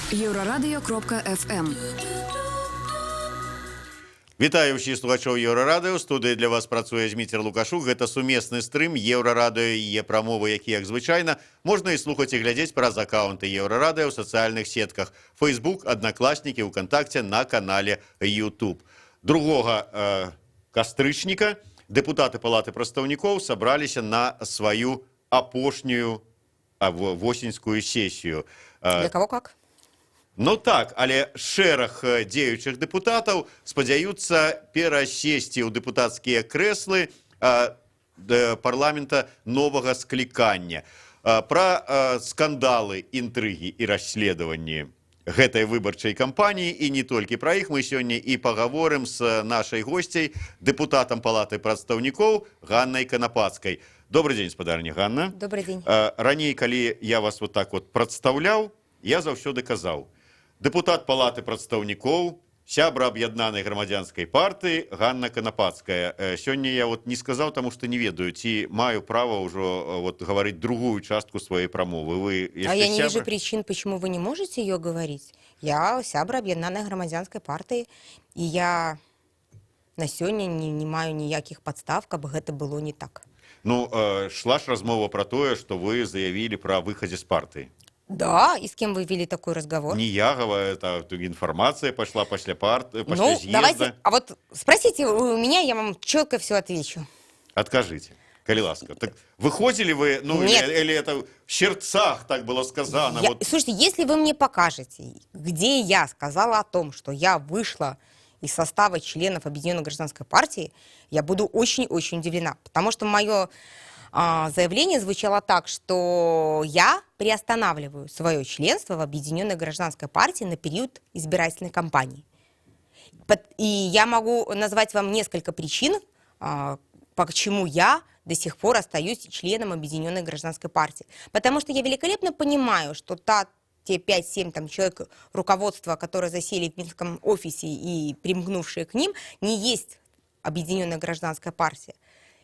Еврорадио.ФМ. Вітаю ўсіх слухачоў Еўрарадыё. Студыі для вас працуе Зміцер Лукашук. Гэта сумесны стрым Еўрарадыё і яе прамовы, які, як звычайна, можна і слухаць і глядзець праз акаунты Еўрарадыё ў сацыяльных сетках Facebook, Аднакласнікі, ВКонтакце, на канале YouTube. 2 кастрычніка дэпутаты Палаты прадстаўнікоў сабраліся на сваю апошнюю восеньскую сесію. Для кого как? Ну так, але шэраг дзеючых дэпутатаў спадзяюцца перасесці ў дэпутацкія крэслы парламента новага склікання. Пра скандалы, інтрыгі і расследаванні гэтай выбарчай кампаніі і не толькі пра іх мы сёння і пагаворым з нашай госцяй, дэпутатам Палаты прадстаўнікоў Ганнай Канапацкай. Добрый дзень, спадарня Ганна. Добрый дзень. Раней, калі я вас вот так вот прадстаўляў, я заўсёды казаў: дэпутат Палаты прадстаўнікоў, сябра аб'яднанай грамадзянскай партыі Ганна Канапацкая. Сёння я вот не сказаў, таму што не ведаю, ці маю права ўжо вот гаварыць другую частку сваёй прамовы. Вы А я не вижу причин, почему вы не можете ее говорить. Я сябра аб'яднанай грамадзянскай партыі, і я на сёння не маю ніякіх падстав, каб гэта было не так. Ну, шла ж размова пра тое, што вы заявілі пра выхадзе з партыі. Да, и с кем вы вели такой разговор? Не я говорю, это информация пошла после съезда. Давайте, а вот спросите у меня, я вам четко все отвечу. Откажите, коли ласка. Так выходили вы, ну, или это в сердцах так было сказано? Слушайте, если вы мне покажете, где я сказала о том, что я вышла из состава членов Объединенной гражданской партии, я буду очень-очень удивлена, потому что мое заявление звучало так, что я приостанавливаю свое членство в Объединенной гражданской партии на период избирательной кампании. И я могу назвать вам несколько причин, почему я до сих пор остаюсь членом Объединенной гражданской партии. Потому что я великолепно понимаю, что те 5-7 человек руководства, которые засели в Минском офисе и примкнувшие к ним, не есть Объединенная гражданская партия.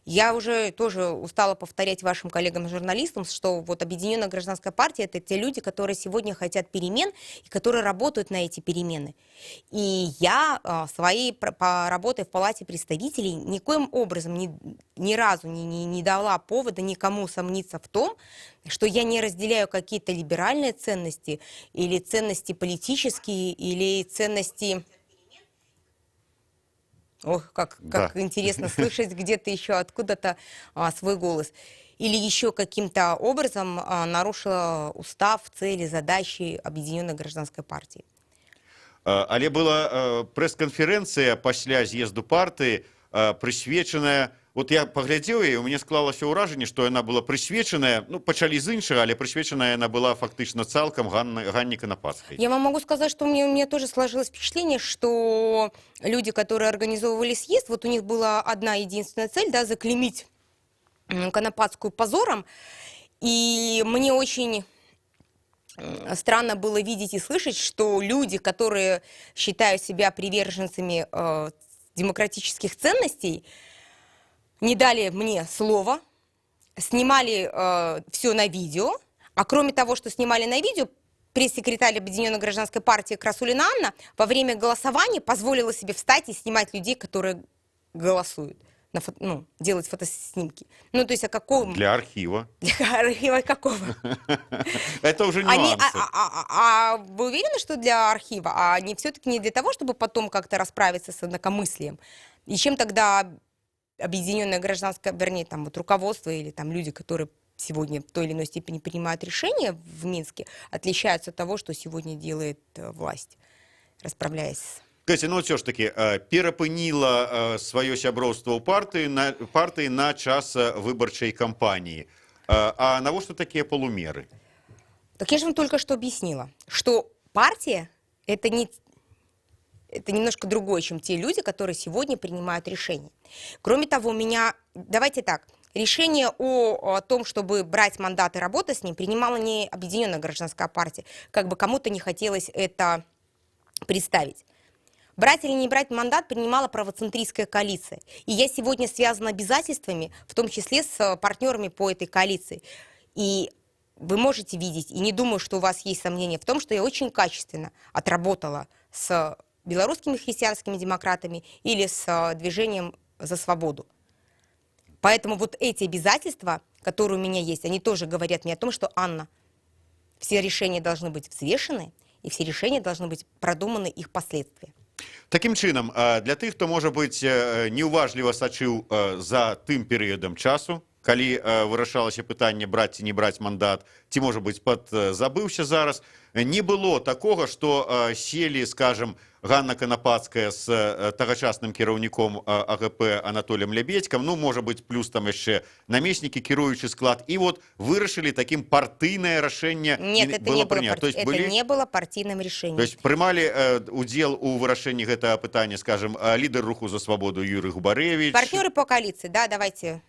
Я уже тоже устала повторять вашим коллегам-журналистам, что вот Объединенная гражданская партия – это те люди, которые сегодня хотят перемен и которые работают на эти перемены. И я своей работой в Палате представителей никоим образом ни разу не дала повода никому сомниться в том, что я не разделяю какие-то либеральные ценности или ценности политические, или ценности... Ох, как интересно слышать где-то еще откуда-то свой голос. Или еще каким-то образом нарушила устав, цели, задачи Объединенной гражданской партии. Але была пресс-конференция пасля з'езду партии, присвеченная... Вот я поглядел, и у меня склалася ўражанне, что она была присвеченная, ну, пачалі з іншага, але присвеченная она была фактично цалкам Ганне Канапацкай. Я вам могу сказать, что у меня тоже сложилось впечатление, что люди, которые организовывали съезд, вот у них была одна единственная цель, да, заклеймить Канапацкую позором. И мне очень странно было видеть и слышать, что люди, которые считают себя приверженцами демократических ценностей, не дали мне слова, снимали все на видео, а кроме того, что снимали на видео, пресс-секретарь Объединенной гражданской партии Красулина Анна во время голосования позволила себе встать и снимать людей, которые голосуют, делать фотоснимки. Ну, то есть, какого... Для архива. Для архива какого? Это уже нюансы. А вы уверены, что для архива? А не все-таки не для того, чтобы потом как-то расправиться с инакомыслием? И чем тогда... Объединенная гражданская, вернее, там вот руководство или там люди, которые сегодня в той или иной степени принимают решения в Минске, отличаются от того, что сегодня делает власть, расправляясь. Катя, ну все ж таки, перапыніла свое сяброўства ў партыі на час выбарчай кампаніі. А навошта такія полумеры? Так я же вам только что объяснила, что партия – это немножко другое, чем те люди, которые сегодня принимают решения. Кроме того, давайте так, решение о том, чтобы брать мандат и работать с ним, принимала не Объединенная гражданская партия, как бы кому-то не хотелось это представить. Брать или не брать мандат принимала правоцентристская коалиция. И я сегодня связана обязательствами, в том числе с партнерами по этой коалиции. И вы можете видеть, и не думаю, что у вас есть сомнения в том, что я очень качественно отработала с белорусскими христианскими демократами или с движением «За свободу». Поэтому вот эти обязательства, которые у меня есть, они тоже говорят мне о том, что, Анна, все решения должны быть взвешены, и все решения должны быть продуманы, их последствия. Таким чынам, для тых, хто, можа быць, неуважліва сачыў за тым перыядам часу, калі вырашалася пытанне браць ці не браць мандат, ці, можа быць, забыўся зараз, не было такога, што селі, скажем, Ганна Канапацкая з тагачасным кіраўніком АГП Анатоліем Лябедзькам, ну, можа быць, плюс там яшчэ намеснікі, кіруючы склад, і вот вырашылі такім партыйнае рашэнне было прынята. Это не было партийным решением. То есть прымалі удзел у вырашэнні гэтага пытання, скажем, лідар руху за свободу Юрий Губаревич. Партнеры по коалиции, да, давайте.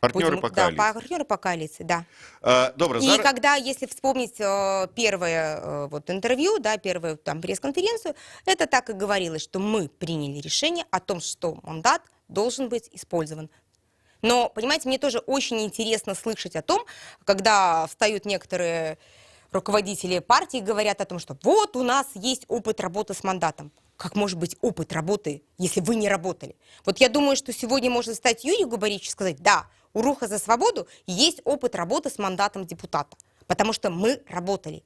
Партнеры по коалиции. Да, партнеры по коалиции, да. Добро, и когда, если вспомнить первое вот интервью, да, первую там пресс-конференцию, это так и говорилось, что мы приняли решение о том, что мандат должен быть использован. Но, понимаете, мне тоже очень интересно слышать о том, когда встают некоторые руководители партии и говорят о том, что вот у нас есть опыт работы с мандатом. Как может быть опыт работы, если вы не работали? Вот я думаю, что сегодня может встать Юрий Губаревич и сказать, да, у Руха за свободу есть опыт работы с мандатом депутата, потому что мы работали.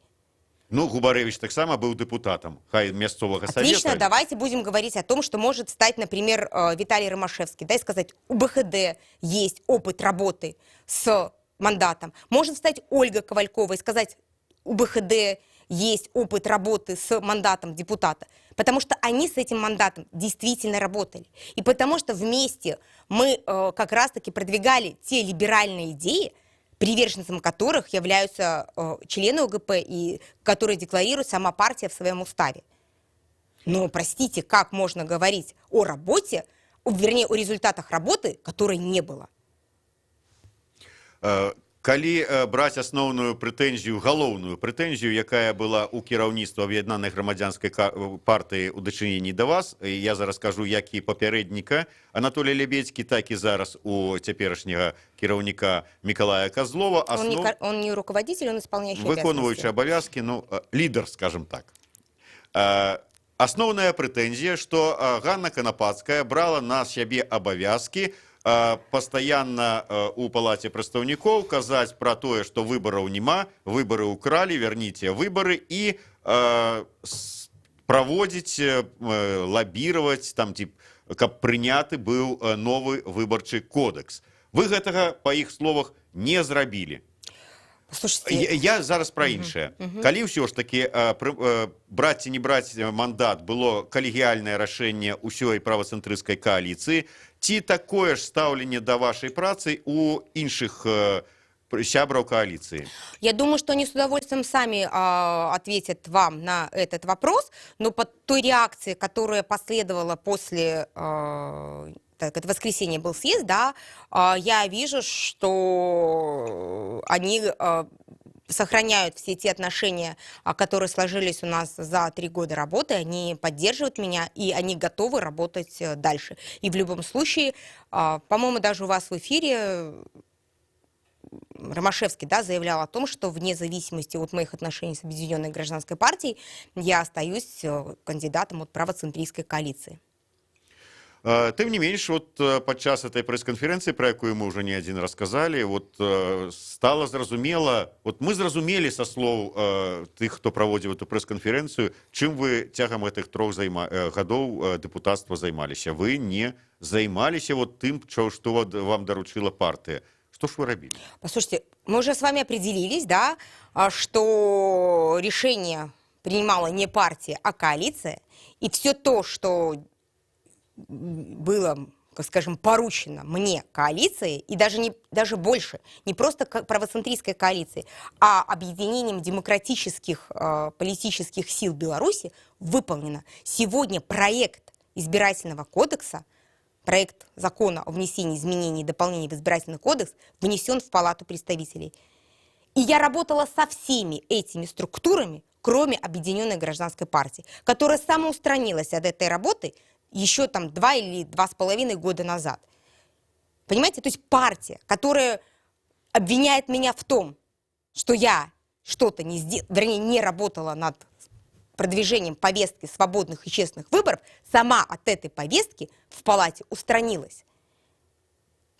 Ну, Губаревич так само был депутатом местного совета. Отлично, давайте будем говорить о том, что может стать, например, Виталий Ромашевский, да, и сказать, у БХД есть опыт работы с мандатом. Может стать Ольга Ковалькова и сказать, у БХД есть опыт работы с мандатом депутата, потому что они с этим мандатом действительно работали. И потому что вместе мы как раз-таки продвигали те либеральные идеи, приверженцем которых являются члены ОГП и которые декларирует сама партия в своем уставе. Но, простите, как можно говорить о работе, вернее, о результатах работы, которой не было? Калі браць асноўную прэтэнзію, галоўную прэтэнзію, якая была ў кіраўніцтва аб'яднанай грамадзянскай партыі ў дачыненні да вас, я зараз кажу, як і папярэдніка Анатолія Лябедзькі, так і зараз у цяперашняга кіраўніка Мікалая Козлова. Он не руководитель, он исполняющий обязанности. Выконваючы абавязкі, ну, лідар, скажем так. Асноўная прэтэнзія, што Ганна Канапацкая брала на сябе абавязкі постоянно у палате представников казать про то, что выборов нема, выборы украли, верните выборы, и проводить, лоббировать, там, тип, каб прыняты был новый выборчий кодекс. Вы гэтага, по их словах, не зрабілі. Слушайте, я зараз про іншае. Калі ўсё ж таки браць ці не браць мандат было калегіяльнае рашэнне ўсёй правацэнтрысцкай кааліцыі, ці такое ж стаўленне да вашай працы у іншых сябраў коалиции? Я думаю, что они с удовольствием сами ответят вам на этот вопрос, но по той реакции, которая последовала после... Так, это воскресенье был съезд, да, я вижу, что они сохраняют все те отношения, которые сложились у нас за 3 года работы, они поддерживают меня, и они готовы работать дальше. И в любом случае, по-моему, даже у вас в эфире Ромашевский, да, заявлял о том, что вне зависимости от моих отношений с Объединенной гражданской партией, я остаюсь кандидатом от правоцентристской коалиции. Тым не менш, вот падчас этой пресс-конференции, про якую мы уже не один раз сказали, вот стало зразумела, вот мы зразумели со слов тых, хто праводзіў эту пресс-конференцию, чым вы цягам гэтых 3 гадоў депутатства займаліся. Вы не займаліся вот тым, что вам доручила партия. Что ж вы робили? Послушайте, мы уже с вами определились, да, что решение принимала не партия, а коалиция, и все то, что было, как скажем, поручено мне коалицией, и даже больше, не просто правоцентристской коалицией, а объединением демократических политических сил Беларуси, выполнено. Сегодня проект избирательного кодекса, проект закона о внесении изменений и дополнений в избирательный кодекс внесен в Палату представителей. И я работала со всеми этими структурами, кроме Объединенной гражданской партии, которая самоустранилась от этой работы еще там 2 или 2,5 года назад. Понимаете? То есть партия, которая обвиняет меня в том, что я что-то не работала над продвижением повестки свободных и честных выборов, сама от этой повестки в палате устранилась.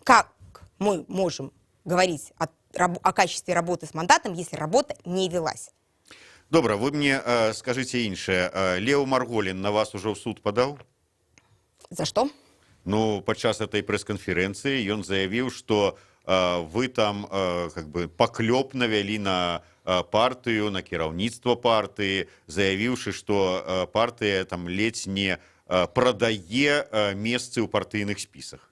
Как мы можем говорить о качестве работы с мандатом, если работа не велась? Добра, вы мне скажите іншае. Лео Марголін на вас уже в суд подал? За что? Ну, падчас этой пресс-конференции ён заявіў, што вы там как бы паклёп навялі на партыю, на кіраўніцтва партыі, заявіўшы, што партыя там ледзь не прадае месцы ў партыйных спісах.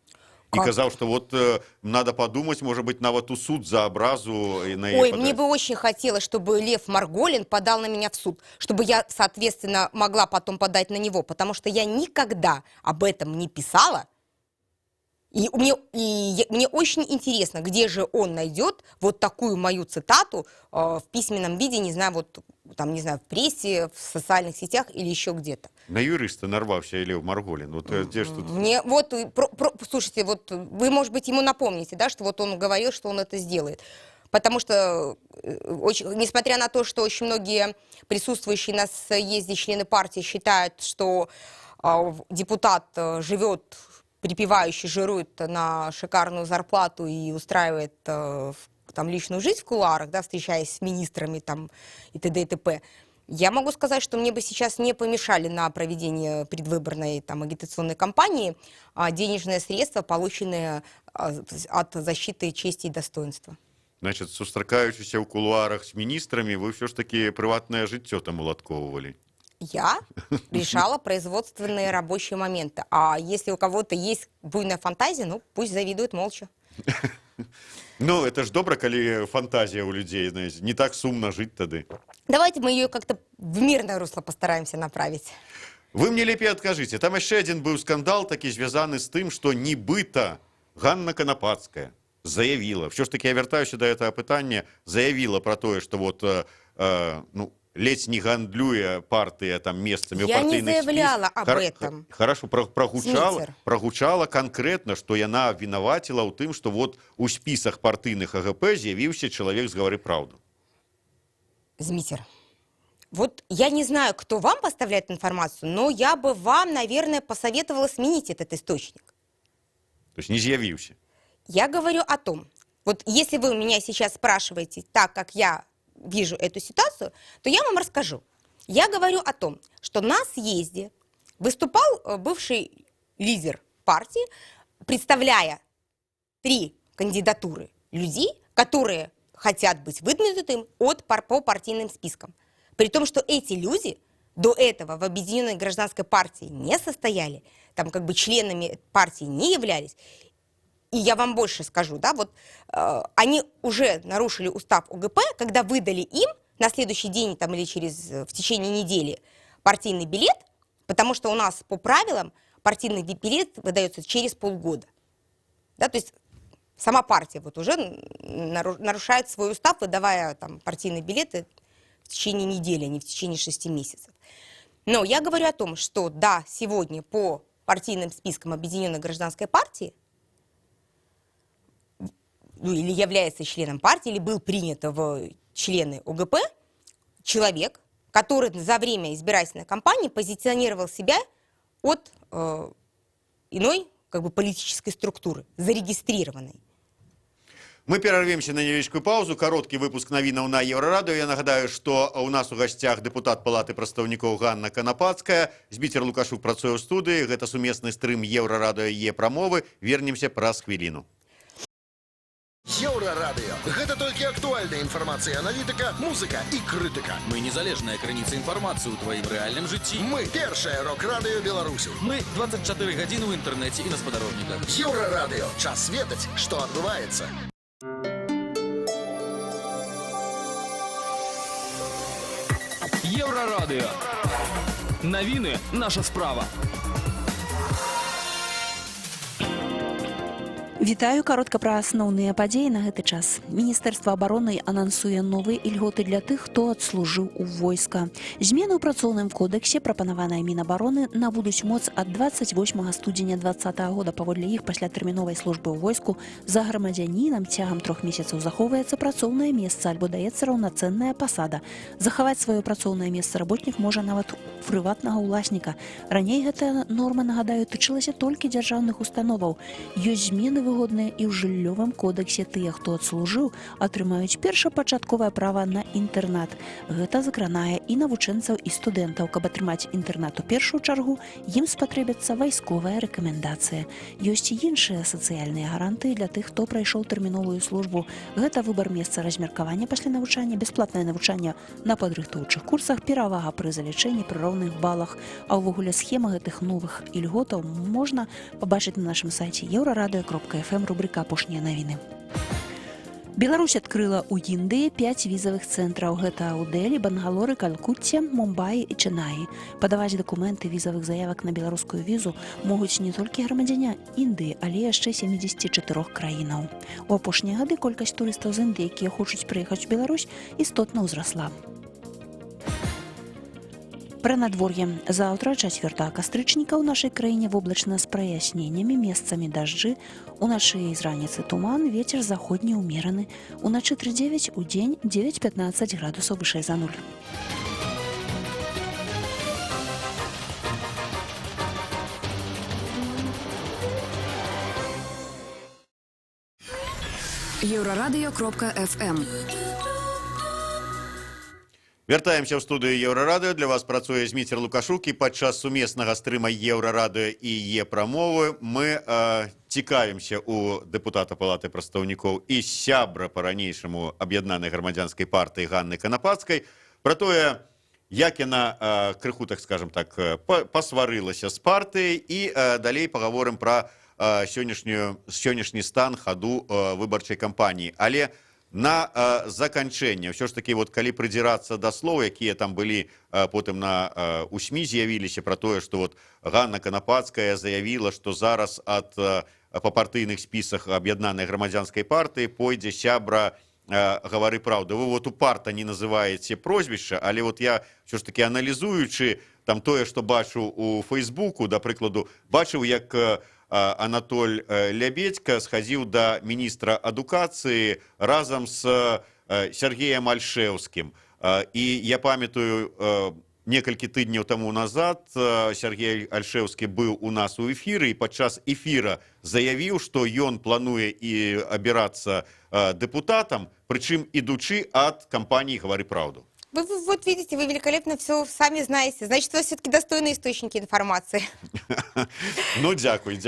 И казал, что вот надо подумать, может быть, нават у суд за образу на Ой, мне бы очень хотелось, чтобы Лев Марголин подал на меня в суд, чтобы я, соответственно, могла потом подать на него, потому что я никогда об этом не писала. И мне очень интересно, где же он найдет вот такую мою цитату в письменном виде, не знаю, вот там, не знаю, в прессе, в социальных сетях или еще где-то. На юриста нарвался Лев Марголин. Вот где ж тут... Мне вот, слушайте, вот вы, может быть, ему напомните, да, что вот он говорил, что он это сделает. Потому что, несмотря на то, что очень многие присутствующие на съезде члены партии считают, что депутат живет припевающий, жирует на шикарную зарплату и устраивает там личную жизнь в кулуарах, да, встречаясь с министрами там и т.д. и т.п. Я могу сказать, что мне бы сейчас не помешали на проведение предвыборной там агитационной кампании денежные средства, полученные от защиты чести и достоинства. Значит, сустракаючыся ў кулуарах с министрами, вы все ж таки приватное жыццё там уладковывали. Я решала производственные рабочие моменты. А если у кого-то есть буйная фантазия, ну, пусть завидует молча. Ну, это ж добра, калі фантазия у людей, знаете, не так сумно жить тады. Давайте мы ее как-то в мирное русло постараемся направить. Вы мне лепей адкажыце, там яшчэ адзін быў скандал такі звязаны з тым, што нібыта Ганна Канапацкая заявила, все ж таки я вяртаюся до этого пытання, заявила про тое, што вот, ну, ледь не гандлюя партия там местами у партийных Я не заявляла об этом. Хорошо, прогучала конкретно, что яна виноватила у тым, что вот у списах партийных АГП з'явіўся человек с «Говори правду». Змитер, вот я не знаю, кто вам поставляет информацию, но я бы вам, наверное, посоветовала сменить этот источник. То есть не з'явіўся. Я говорю о том, вот если вы меня сейчас спрашиваете так, как я вижу эту ситуацию, то я вам расскажу. Я говорю о том, что на съезде выступал бывший лидер партии, представляя 3 кандидатуры людей, которые хотят быть выдвинутым по партийным спискам. При том, что эти люди до этого в Объединенной гражданской партии не состояли, там как бы членами партии не являлись. И я вам больше скажу, да, вот они уже нарушили устав ОГП, когда выдали им на следующий день там, или в течение недели партийный билет, потому что у нас по правилам партийный билет выдается через полгода. Да, то есть сама партия вот уже нарушает свой устав, выдавая там, партийные билеты в течение недели, а не в течение 6 месяцев. Но я говорю о том, что да, сегодня по партийным спискам Объединенной гражданской партии ну, или является членом партии, или был принят в члены ОГП человек, который за время избирательной кампании позиционировал себя от иной как бы, политической структуры, зарегистрированной. Мы перервемся на невеличкую паузу. Короткий выпуск новинаў на Еврорадио. Я нагадаю, что у нас у гостях депутат Палаты прадстаўнікоў Ганна Канапацкая. Зміцер Лукашук працуе ў студыі. Гэта сумесны стрым Еврорадио е прамовы. Вернемся праз хвіліну. Еўрарадыё. Гэта толькі актуальная інфармацыя, аналітыка, музыка і крытыка. Мы незалежная крыніца інфармацыі ў тваім рэальным жыцці. Мы першае рок-радыё Беларусі. Мы 24 гадзіны ў інтэрнэце і на спадарожніках. Еўрарадыё. Час ведаць, што адбываецца. Еврорадио. Новины – наша справа. Вітаю, каротка пра асноўныя падзеі на гэты час. Міністэрства абароны анансуе новыя ільготы для тых, хто адслужыў у войска. Змены ў працоўным кодексе, прапанаваныя Мінабароны, набудуць моц ад 28 студзеня 2020 года. Паводле іх, пасля тэрміновай службы ў войску, за грамадзянінам цягам 3 месяцаў захоўваецца працоўнае месца альбо даецца раўнацэнная пасада. Захаваць сваё працоўнае месца работнік можа нават прыватнага ўласніка. Раней гэтая норма, нагадаю, тычылася толькі дзяржаўных установаў. Ёсць змены выгодныя і ў жыллёвым кодексе. Тыя, хто адслужыў, атрымаюць першапачатковае права на інтэрнат. Гэта закранае і навучэнцаў, і студэнтаў. Каб атрымаць інтэрнат у першую чаргу, ім спатрэбіцца вайсковая рэкамендацыя. Ёсць і іншыя сацыяльныя гарантыі для тых, хто прайшоў тэрміновую службу. Гэта выбар месца размеркавання пасля навучання, бясплатнае навучанне на падрыхтоўчых курсах, перавага пры залічэнні пры роўных балах. А ўвогуле схема гэтых новых ільготаў можна пабачыць на нашым сайце euraradio.fm, рубрика «Апошнія навіны». Беларусь адкрыла ў Індыі 5 візавых цэнтраў. Гэта ў Дэлі, Бангалоры, Калькутце, Мумбаі і Чэнаі. Падаваць дакументы візавых заявак на беларускую візу могуць не толькі грамадзяне Індыі, але яшчэ 74 краінаў. У апошнія гады колькасць турыстаў з Індыі, якія хочуць прыехаць у Беларусь, істотна ўзрасла. Пра надвор'е. Заўтра, 4 кастрычніка, у нашай краіне воблачна з праясненнямі, месцамі дажджы. Уначы і з раніцы туман, вецер заходні ўмераны. Уначы 3,9, у дзень 9-15 градусаў вышэй за нуль. Euraradio.fm. Вяртаемся ў студыю Еўрарадыё. Для вас працуе Зміцер Лукашук, і падчас сумеснага стрыма Еўрарадыё і Е-прамовы мы цікавімся у дэпутата Палаты прадстаўнікоў і сябра па-ранейшаму аб'яднанай грамадзянскай партыі Ганны Канапацкай пра тое, як яна крыху, так скажам так, пасварылася з партыяй, і далей пагаворым пра сённяшні стан хаду выбарчай кампаніі. Але на заканчэнне, ўсё ж такі, калі прыдзірацца да слоў, якія там былі потым у СМІ з'явіліся пра тое, што Ганна Канапацкая заявіла, што зараз па партыйных спісах аб'яднанай грамадзянскай партыі пойдзе сябра «Гавары праўду». Вы упарта не называеце прозвішча, але я ўсё ж такі, аналізуючы там тое, што бачу у Фейсбуку, да прыкладу, бачыў, як Анатоль Лябедька схадзіў да міністра адукацыі разам з Сергеем Альшэўскім. І я памятаю, некалькі тыдняў таму назад Сергей Альшэўскі быў у нас у эфіры, і падчас эфіра заявіў, што ён плануе і абірацца дэпутатам, прычым ідучы ад кампаніі «Гавары праўду». Вы видите, вы великолепно все сами знаете. Значит, у вас все-таки достойные источники информации. Ну, дякую.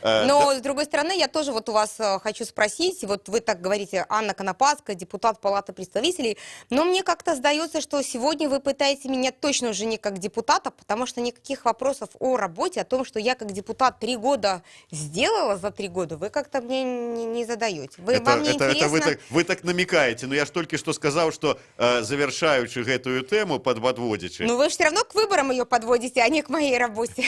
Но, с другой стороны, я тоже у вас хочу спросить. Вы так говорите, Анна Конопадская, депутат Палаты представителей. Но мне как-то сдается, что сегодня вы пытаетесь меня точно уже не как депутата, потому что никаких вопросов о работе, о том, что я как депутат 3 года сделала за 3 года, вы как-то мне не задаете. Вы так намекаете. Но я ж только что сказал, что завершаючи гэтую тему, подводячи. Ну, вы же все равно к выборам ее подводите, а не к моей работе,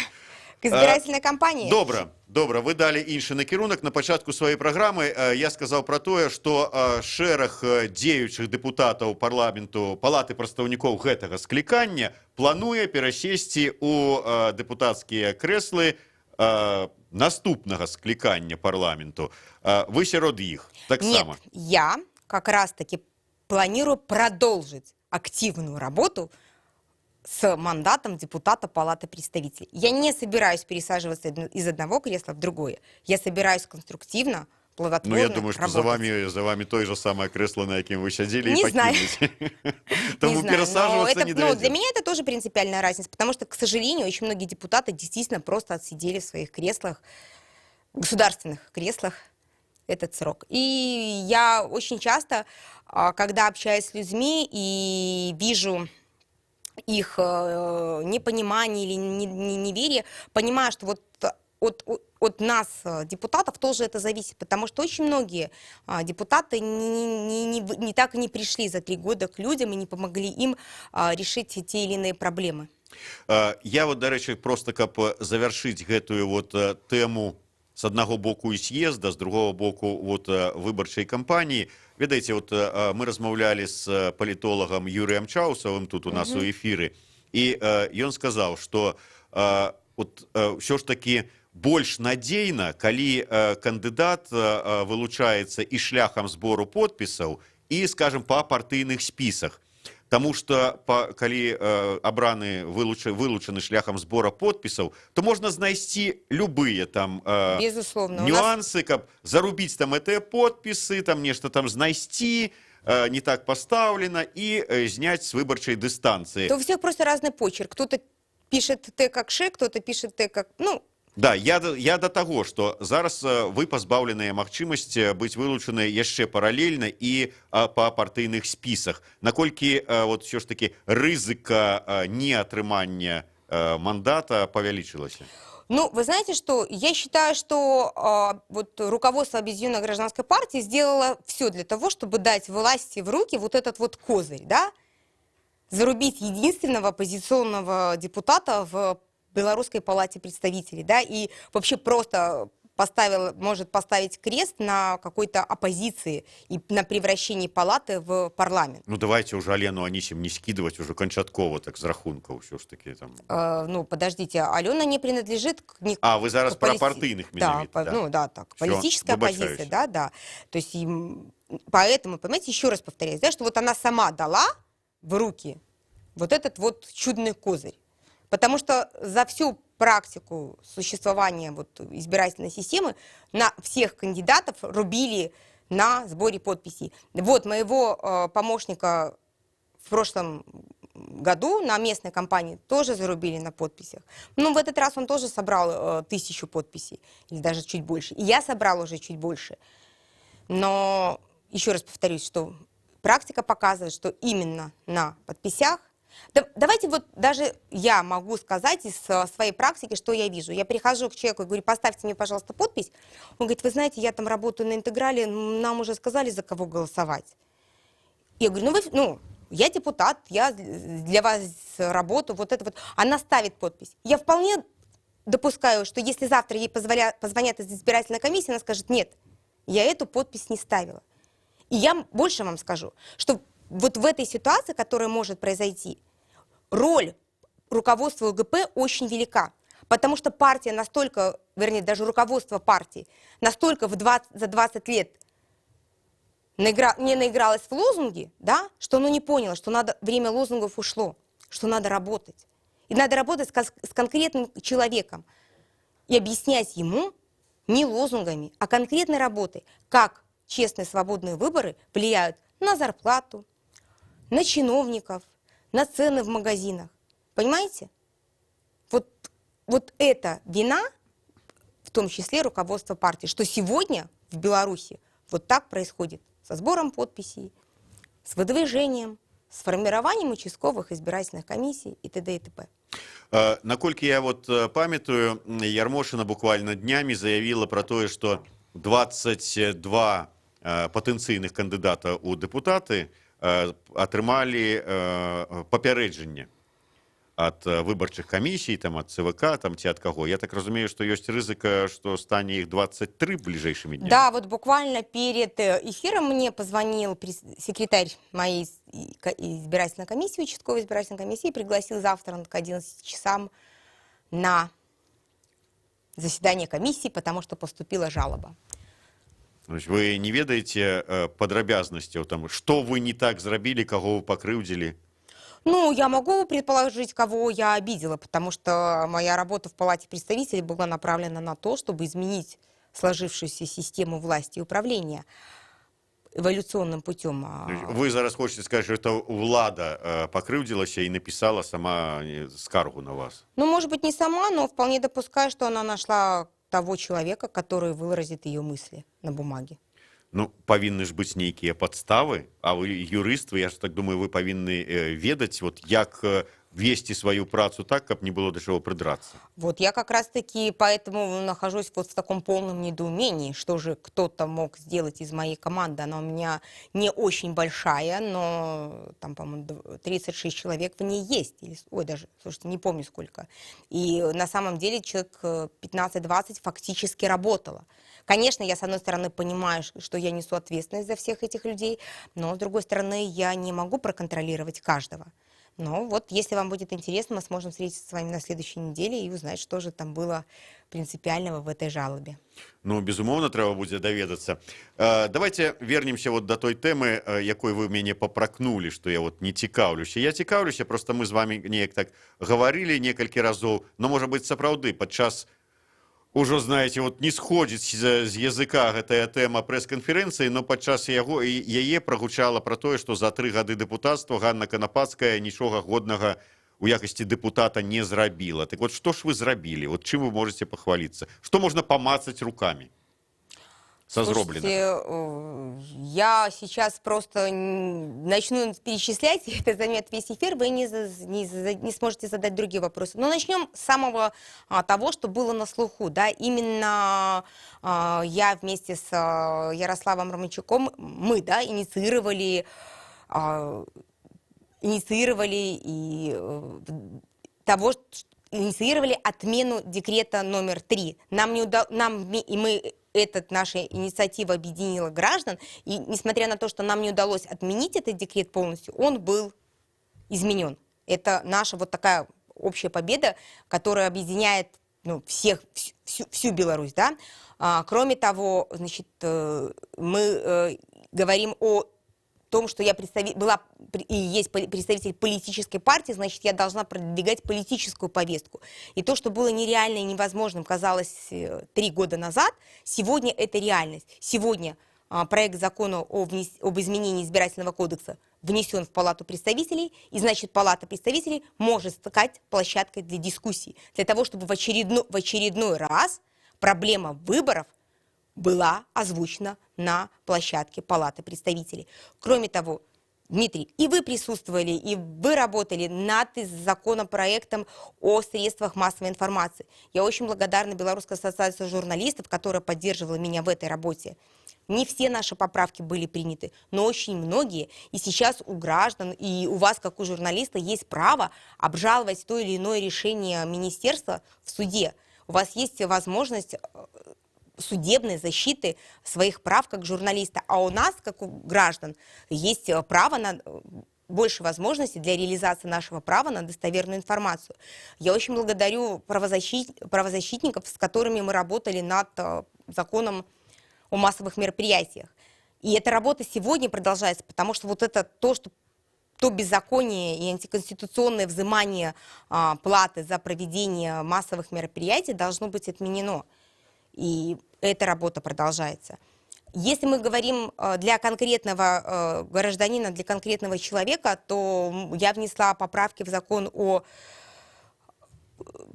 к избирательной кампании. Добра, вы далі іншы накірунак. На пачатку сваёй праграмы я сказаў пра тое, што шэраг дзеючых дэпутатаў парламенту Палаты прадстаўнікоў гэтага склікання плануе перасесці ў дэпутацкія крэслы наступнага склікання парламенту. Вы сярод іх таксама? Нет, я как раз-таки планирую продолжить активную работу с мандатом депутата Палаты представителей. Я не собираюсь пересаживаться из одного кресла в другое. Я собираюсь конструктивно, плодотворно я думаю, что работать. за вами то же самое кресло, на яким вы сидели, не и покинули. Тому пересаживаться не доведется. Для меня это тоже принципиальная разница, потому что, к сожалению, очень многие депутаты действительно просто отсидели в своих креслах, государственных креслах, этот срок. И я очень часто, когда общаюсь с людьми и вижу их непонимание или неверие, понимаю, что от нас, депутатов, тоже это зависит, потому что очень многие депутаты так и не пришли за 3 года к людям и не помогли им решить те или иные проблемы. Я, до речі, просто каб завершыць гэтую тему с одного боку і съезда, з другого боку вот, выбарчай кампаніі. Ведаеце, вот, мы размаўлялі з палітолагам Юрыем Чаусавым тут у нас у эфіры, і ён сказаў, што вот, ўсё ж таки больш надзейна, калі кандыдат вылучаецца і шляхам збору подпісаў, і, скажем, па партыйных спісах. Таму што калі абраны вылучаны шляхам збора подпісаў, то можна знайсці любыя там нюансы, каб зарубіць там гэтыя подпісы, там нешта там знайсці, не так поставлено, и снять с выборчей дистанции. То у всех просто разный почерк. Кто-то пишет Т как Ш, кто-то пишет Т как... Ну, да, я до того, что зараз вы позбавленыя магчымасці быць вылучаны яшчэ паралельна і па партыйных спісах. Наколькі вот все ж таки рызыка неатрымання мандата павялічылася? Ну, вы знаете, что я считаю, что вот руководство Объединенной гражданской партии сделало все для того, чтобы дать власти в руки вот этот вот козырь, да? Зарубить единственного оппозиционного депутата в Белорусской палате представителей, да, и вообще просто может поставить крест на какой-то оппозиции и на превращении палаты в парламент. Ну, давайте уже Алену Анисим не скидывать уже кончатково, так, с рахунков все ж таки там. Ну, подождите, Алена не принадлежит к... вы зараз про партийных менавіта, да? Ну, да, так, Всё, политическая оппозиция, да. То есть, поэтому, понимаете, еще раз повторяюсь, да, что вот она сама дала в руки вот этот вот чудный козырь. Потому что за всю практику существования вот избирательной системы на всех кандидатов рубили на сборе подписей. Вот моего помощника в прошлом году на местной кампании тоже зарубили на подписях. Ну, в этот раз он тоже собрал 1000 подписей, или даже чуть больше. И я собрала уже чуть больше. Но еще раз повторюсь, что практика показывает, что именно на подписях. Давайте вот даже я могу сказать из своей практики, что я вижу. Я прихожу к человеку и говорю, поставьте мне, пожалуйста, подпись. Он говорит, вы знаете, я там работаю на интеграле, нам уже сказали, за кого голосовать. Я говорю, я депутат, я для вас работаю, вот это вот. Она ставит подпись. Я вполне допускаю, что если завтра ей позвонят из избирательной комиссии, она скажет, нет, я эту подпись не ставила. И я больше вам скажу, что вот в этой ситуации, которая может произойти, роль руководства ЛГП очень велика. Потому что партия настолько, вернее, даже руководство партии настолько за 20 лет не наигралось в лозунги, да, что оно не поняло, что время лозунгов ушло, что надо работать. И надо работать с конкретным человеком и объяснять ему не лозунгами, а конкретной работой, как честные свободные выборы влияют на зарплату, на чиновников, на цены в магазинах. Понимаете? Вот эта вина, в том числе руководства партии, что сегодня в Беларуси вот так происходит со сбором подписей, с выдвижением, с формированием участковых избирательных комиссий и т.д. и т.п. Наколькі я вот памятаю, Ярмошина буквально днями заявила про то, что 22 патэнцыйных кандидата у депутаты атрымалі папярэджанне от выбарчых комиссий, там, от ЦВК, там, ці от кого. Я так разумею, что есть рызыка, что станет их 23 ближайшими днями. Да, вот буквально перед эфиром мне позвонил секретарь моей избирательной комиссии, участковой избирательной комиссии, и пригласил завтра к 11 часам на заседание комиссии, потому что поступила жалоба. Вы не ведаеце падрабязнасцяў, там, что вы не так зрабілі, кого вы пакрыўдзілі? Ну, я могу предположить, кого я обидела, потому что моя работа в Палате представителей была направлена на то, чтобы изменить сложившуюся систему власти и управления эволюционным путем. Вы зараз хочете сказать, что это влада покрывдилась и написала сама скаргу на вас? Ну, может быть, не сама, но вполне допускаю, что она нашла того человека, который выразит ее мысли на бумаге. Ну, павінны ж быць нейкія падставы, а вы юрыст, я ж так думаю, вы павінны ведаць, вот як вести свою працу так, каб не было до чего придраться. Вот я как раз-таки поэтому нахожусь вот в таком полном недоумении, что же кто-то мог сделать из моей команды. Она у меня не очень большая, но там, по-моему, 36 человек в ней есть. Или, ой, даже, слушайте, не помню сколько. И на самом деле человек 15-20 фактически работало. Конечно, я, с одной стороны, понимаю, что я несу ответственность за всех этих людей, но, с другой стороны, я не могу проконтролировать каждого. Но вот, если вам будет интересно, мы сможем встретиться с вами на следующей неделе и узнать, что же там было принципиального в этой жалобе. Ну, безумоўна, трэба будзе даведацца. Давайте вернемся вот до той тэмы, якой вы мяне попракнули, что я вот не цікаўлюся. Я цікаўлюся, просто мы з вами неяк так говорили некалькі разоў, но, может быть, сапраўды, падчас ужо, знаете, вот не сходзіць з языка гэтая тэма прэс-канферэнцыі, но падчас яе прагучала пра тое, што за 3 гады дэпутацтва Ганна Канапацкая нічога годнага у якасці дэпутата не зрабіла. Так вот, што ж вы зрабілі? Вот чым вы можете пахваліцца? Што можна памацаць руками со зробленым? Я сейчас просто начну перечислять, это займет весь эфир, вы не сможете задать другие вопросы. Но начнем с самого того, что было на слуху. Да? Именно я вместе с Ярославом Романчуком, мы, да, инициировали отмену декрета номер 3. Наша инициатива объединила граждан, и несмотря на то, что нам не удалось отменить этот декрет полностью, он был изменен. Это наша вот такая общая победа, которая объединяет всю Беларусь. Да? Кроме того, значит, мы говорим о том, что я есть представитель политической партии, значит, я должна продвигать политическую повестку. И то, что было нереально и невозможным, казалось 3 года назад, сегодня это реальность. Сегодня проект закона об изменении избирательного кодекса внесен в Палату представителей, и, значит, Палата представителей может стать площадкой для дискуссий, для того, чтобы в очередной раз проблема выборов была озвучена на площадке Палаты представителей. Кроме того, Дмитрий, и вы присутствовали, и вы работали над законопроектом о средствах массовой информации. Я очень благодарна Белорусской ассоциации журналистов, которая поддерживала меня в этой работе. Не все наши поправки были приняты, но очень многие. И сейчас у граждан и у вас, как у журналиста, есть право обжаловать то или иное решение министерства в суде. У вас есть возможность судебной защиты своих прав как журналиста. А у нас, как у граждан, есть право на больше возможностей для реализации нашего права на достоверную информацию. Я очень благодарю правозащитников, с которыми мы работали над законом о массовых мероприятиях. И эта работа сегодня продолжается, потому что вот это то беззаконие и антиконституционное взимание платы за проведение массовых мероприятий должно быть отменено. И эта работа продолжается. Если мы говорим для конкретного гражданина, для конкретного человека, то я внесла поправки в закон о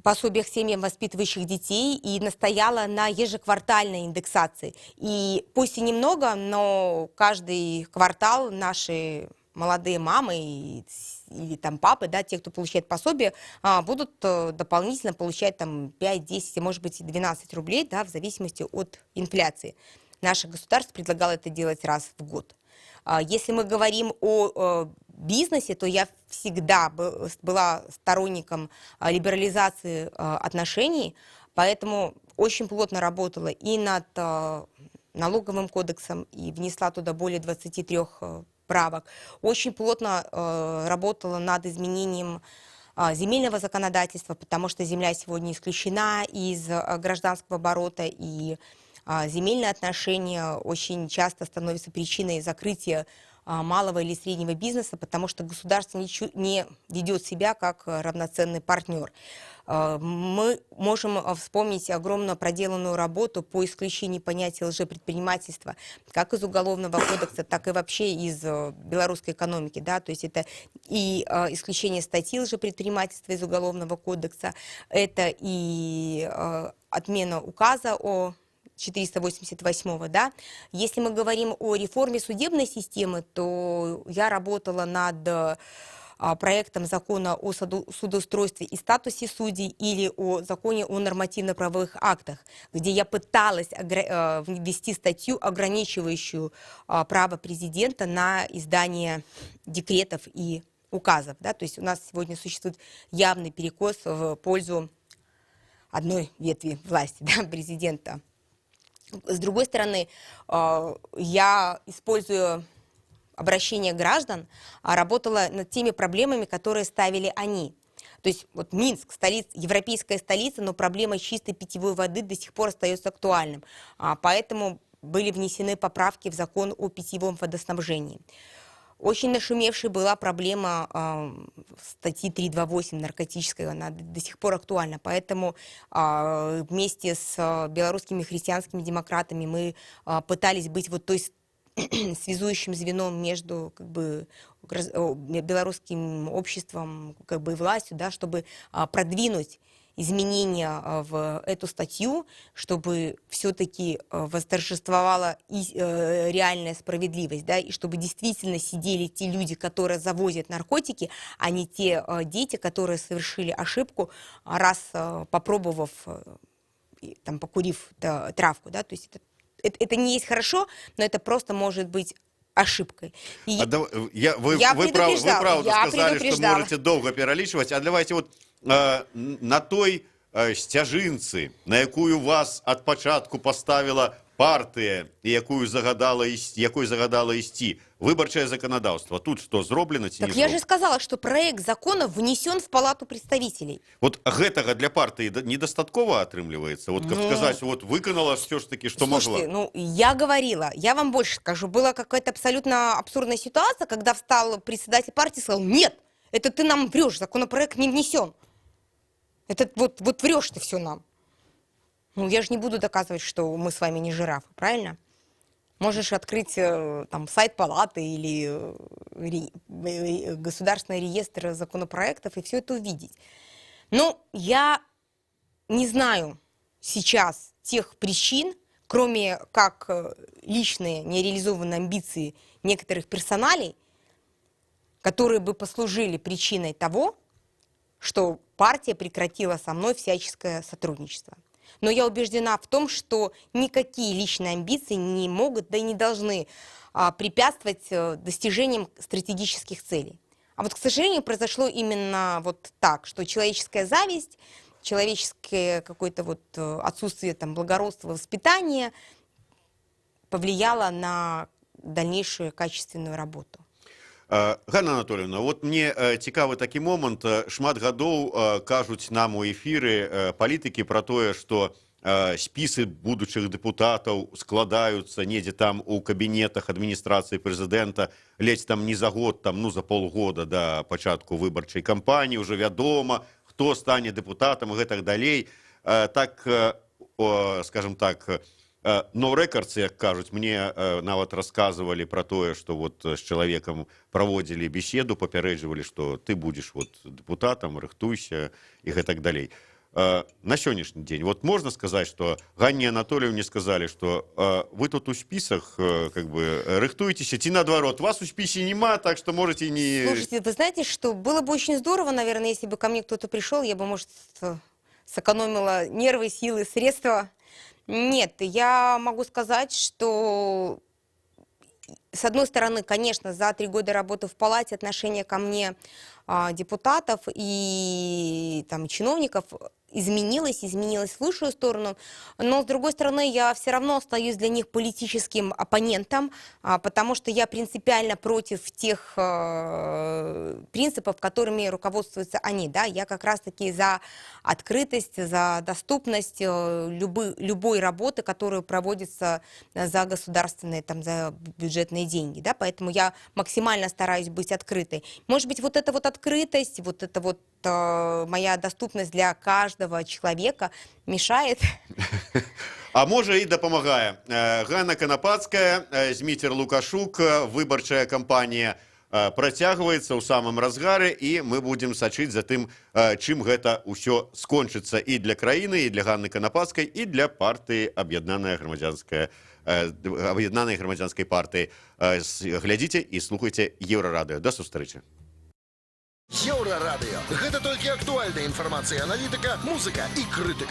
пособиях семьям, воспитывающих детей, и настояла на ежеквартальной индексации. И пусть и немного, но каждый квартал наши молодые мамы или там папы, да, те, кто получает пособие, будут дополнительно получать там 5, 10, может быть, и 12 рублей, да, в зависимости от инфляции. Наше государство предлагало это делать раз в год. Если мы говорим о бизнесе, то я всегда была сторонником либерализации отношений, поэтому очень плотно работала и над налоговым кодексом, и внесла туда более 23 правок. Очень плотно работала над изменением земельного законодательства, потому что земля сегодня исключена из гражданского оборота, и земельные отношения очень часто становятся причиной закрытия малого или среднего бизнеса, потому что государство не ведет себя как равноценный партнер. Мы можем вспомнить огромную проделанную работу по исключению понятия лжепредпринимательства, как из Уголовного кодекса, так и вообще из белорусской экономики. Да? То есть это и исключение статьи лжепредпринимательства из Уголовного кодекса, это и отмена указа о 488-го, да. Если мы говорим о реформе судебной системы, то я работала над проектом закона о судоустройстве и статусе судей или о законе о нормативно-правовых актах, где я пыталась ввести статью, ограничивающую право президента на издание декретов и указов. Да? То есть у нас сегодня существует явный перекос в пользу одной ветви власти, да, президента. С другой стороны, я, используя обращение граждан, работала над теми проблемами, которые ставили они. То есть вот Минск, европейская столица, но проблема чистой питьевой воды до сих пор остается актуальным. Поэтому были внесены поправки в закон о питьевом водоснабжении. Очень нашумевшей была проблема статьи 328 наркотической, она до сих пор актуальна. Поэтому вместе с белорусскими христианскими демократами мы пытались быть вот той связующим звеном между белорусским обществом и властью, да, чтобы продвинуть изменения в эту статью, чтобы все-таки восторжествовала реальная справедливость, да, и чтобы действительно сидели те люди, которые завозят наркотики, а не те дети, которые совершили ошибку, раз попробовав, там, покурив травку. Да, то есть это не есть хорошо, но это просто может быть ошибкой. Вы правы сказали, что можете долго пералічваць, а давайте вот на той сцяжынцы, на якую вас ад пачатку поставила партия, якой загадала ісці, выбарчае законодаўство. Тут что, зроблено ці не Так я же сказала, что проект закона внесен в Палату представителей. Вот гэтага для партии недостаткова атрымліваецца? Вот, как сказать, вот выканала все ж таки, что могла. Слушайте, ну, я говорила, я вам больше скажу, была какая-то абсолютно абсурдная ситуация, когда встал председатель партии и сказал: нет, это ты нам врешь, законопроект не внесен. Это вот врешь ты все нам. Ну, я же не буду доказывать, что мы с вами не жирафы, правильно? Можешь открыть там сайт палаты или государственный реестр законопроектов и все это увидеть. Но я не знаю сейчас тех причин, кроме как личные нереализованные амбиции некоторых персоналей, которые бы послужили причиной того, что партия прекратила со мной всяческое сотрудничество. Но я убеждена в том, что никакие личные амбиции не могут, да и не должны препятствовать достижениям стратегических целей. А вот, к сожалению, произошло именно вот так, что человеческая зависть, человеческое какое-то вот отсутствие там благородства, воспитания повлияло на дальнейшую качественную работу. Ганна Анатольевна, вот мне цікавы такі момант. Шмат гадоў кажуць нам у эфіры палітыкі пра тое, што спісы будучых дэпутатаў складаюцца недзе там у кабінетах адміністрацыі прэзідэнта, ледзь там не за год, там, ну, за полгода да пачатку выбарчай кампаніі, ўжо вядома, хто стане дэпутатам і гэтак далей. Так, скажем так, no records, як кажуць, мне нават рассказывали про тое, что вот с человеком проводили беседу, папярэджвалі, что ты будешь вот депутатом, рыхтуйся и гэтак далей. На сённяшні дзень вот можно сказать, что Ганне Анатольевне сказали, что вы тут у списах как бы рыхтуетесь, ці наадварот, вас у списе нема, так что можете не... Слушайте, вы знаете, что было бы очень здорово, наверное, если бы ко мне кто-то пришел, я бы, может, сэкономила нервы, силы, средства. Нет, я могу сказать, что, с одной стороны, конечно, за 3 года работы в палате отношение ко мне депутатов и там, чиновников изменилось в лучшую сторону, но, с другой стороны, я все равно остаюсь для них политическим оппонентом, потому что я принципиально против тех принципов, которыми руководствуются они. Да? Я как раз-таки за открытость, за доступность любой работы, которая проводится за государственные, там, за бюджетные деньги. Да? Поэтому я максимально стараюсь быть открытой. Может быть, вот эта вот открытость, вот эта вот моя доступность для каждого человека мешает. А можа і дапамагае. Ганна Канапацкая, Зміцер Лукашук, выбарчая кампанія працягваецца ў самым разгары, і мы будзем сачыць за тым, чым гэта ўсё скончыцца і для краіны, і для Ганны Канапацкай, і для партыі Аб'яднаная грамадзянскай партыі. Глядзіце і слухайце Еўрарадыё. Да сустрэчы. Еўрарадыё. Гэта толькі актуальная інфармацыя, аналітыка, музыка і крытыка.